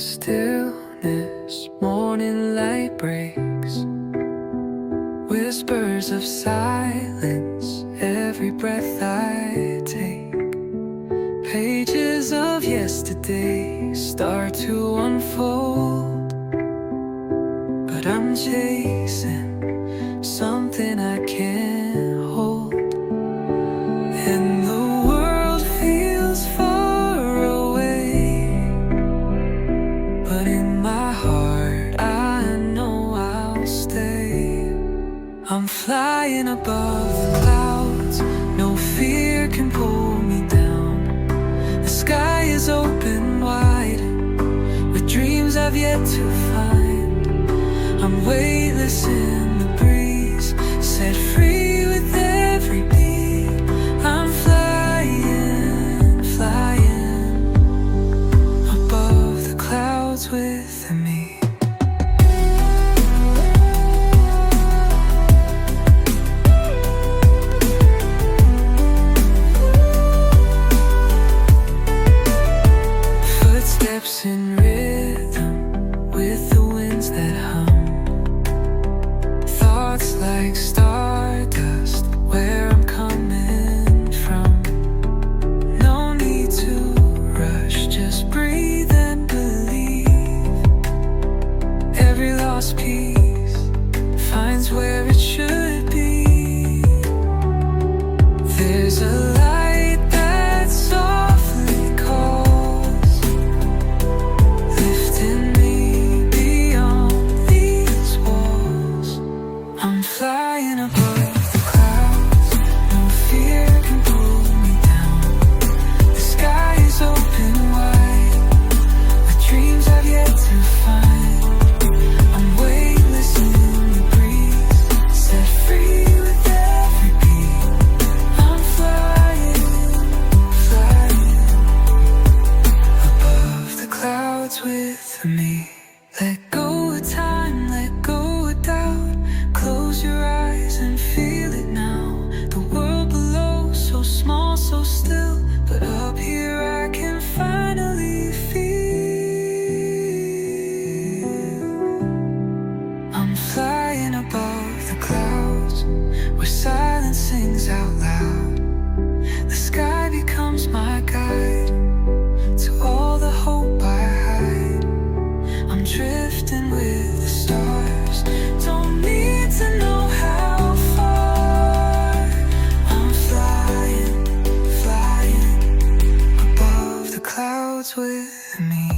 stillness, morning light breaks. Whispers of silence, every breath I take. Pages of yesterday start to unfold, but I'm chasing something I can't hold. And the world feels far away, but in my heart I know I'll stay. I'm flying above the clouds, no fear can pull me down. The sky is open wide, with dreams I've yet to find. I'm weightless in the breeze, set free with every beat. I'm flying, flying above the clouds with me. Footsteps in rhythm with the winds that hum. Thoughts like stardust where I'm coming from. No need to rush, just breathe and believe. Every lost piece finds where it should be. There's a light that softly calls, lifting me beyond these walls. I'm flying above the clouds, no fear can pull me down. The sky is open wide, with dreams I've yet to find. I'm weightless in the breeze, set free with every beat. I'm flying, flying above the clouds with me. Let go of time, let go of doubt. Close your eyes and feel it now. The world below, so small, so still, but up here I can finally feel. I'm flying above the clouds, where silence sings out loud. The sky becomes my guide to all the hope I hide. I'm drifting with the stars, don't need to know how far. I'm flying, flying above the clouds with me.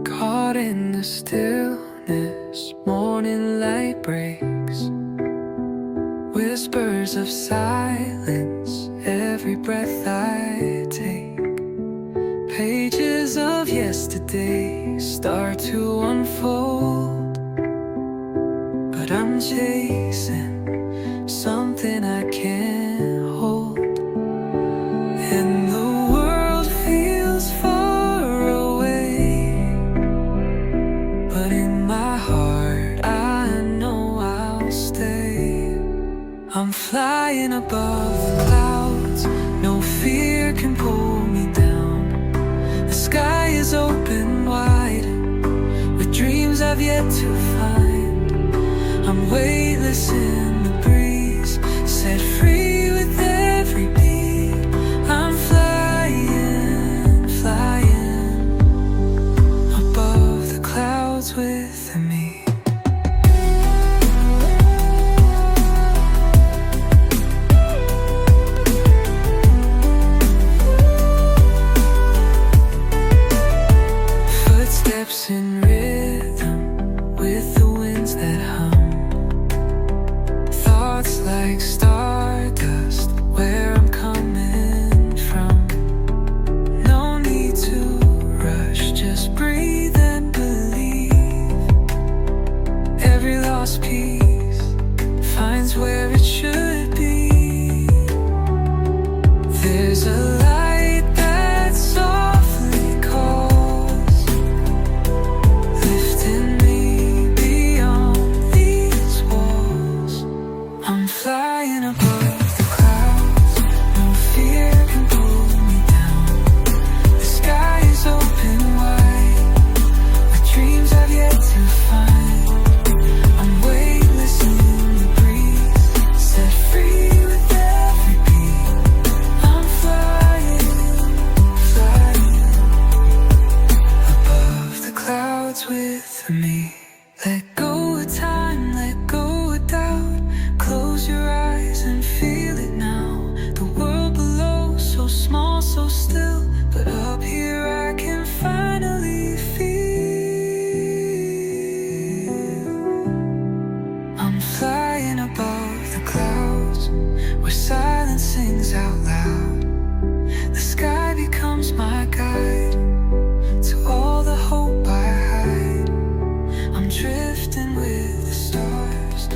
Caught in the stillness, morning light breaks. Whispers of silence, every breath I take. Pages of yesterday start to unfold, but I'm chasing something I can't hold. And the world feels far away, but in my heart I know I'll stay. I'm flying above the clouds, no fear can pull me down. The sky is open wide, with dreams I've yet to find. I'm weightless in the breeze, set free with every beat. I'm flying, flying above the clouds with me. Footsteps in rhythm with the winds that hum. lost peace finds where it should be. There's a light that softly calls, lifting me beyond these walls. I'm flying above the clouds, no fear can pull me down. The sky is open wide, with dreams I've yet to find. I'm weightless in the breeze, set free with every beat. I'm flying, flying above the clouds with me. Let go of time, let go of doubt. Close your eyes and feel it now. The world below, so small, so still, but up here I can finally feel. I'm flying above the clouds, where silence sings out loud. The sky becomes my guide to all the hope I hide. I'm drifting with the stars,